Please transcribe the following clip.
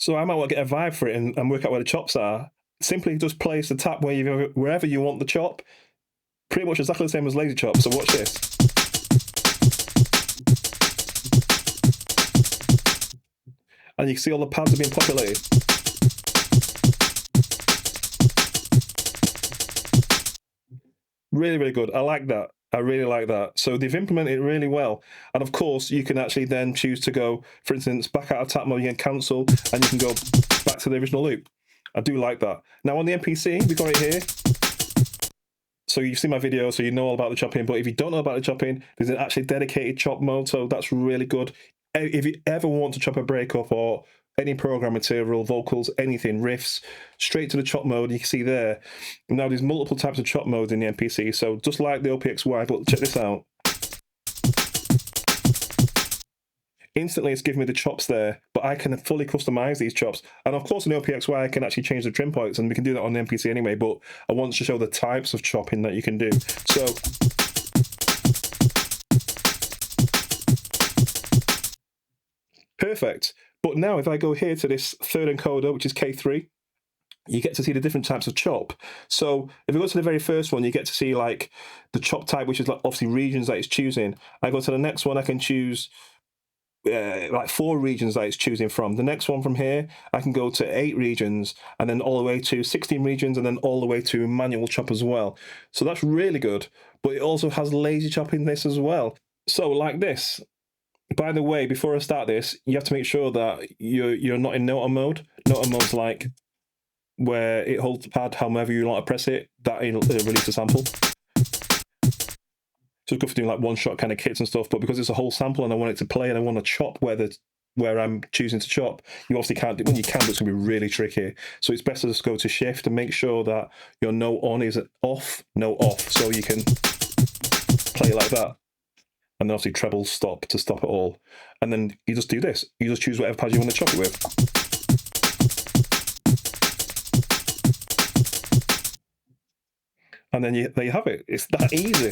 So I might want to get a vibe for it and work out where the chops are. Simply just place the tap wherever you want the chop. Pretty much exactly the same as lazy chop. So watch this. And you can see all the pads are being populated. Really, really good. I like that. I really like that. So they've implemented it really well. And of course, you can actually then choose to go, for instance, back out of tap mode, you can cancel, and you can go back to the original loop. I do like that. Now on the MPC, we've got it here. So you've seen my video, so you know all about the chopping, but if you don't know about the chopping, there's an actually dedicated chop mode, so that's really good. If you ever want to chop a break up or any program material, vocals, anything, riffs, straight to the chop mode, you can see there. Now there's multiple types of chop modes in the MPC, so just like the OPXY, but check this out. Instantly it's giving me the chops there, but I can fully customize these chops. And of course in the OPXY I can actually change the trim points, and we can do that on the MPC anyway, but I want to show the types of chopping that you can do. So perfect. But now if I go here to this third encoder, which is K3, you get to see the different types of chop. So if we go to the very first one, you get to see like the chop type, which is like obviously regions that it's choosing. I go to the next one, I can choose like 4 regions that it's choosing from. The next one from here, I can go to 8 regions, and then all the way to 16 regions, and then all the way to manual chop as well. So that's really good. But it also has lazy chop in this as well. So like this. By the way, before I start this, you have to make sure that you're not in noter mode. Noter mode's like where it holds the pad however you want to press it, that it'll release a sample. So it's good for doing like one-shot kind of kits and stuff, but because it's a whole sample and I want it to play and I want to chop where I'm choosing to chop, you obviously can't do, when you can, but it's going to be really tricky. So it's best to just go to shift and make sure that your no on is off, no off, so you can play like that. And then obviously treble stop to stop it all. And then you just do this. You just choose whatever pad you want to chop it with. And then there you have it. It's that easy.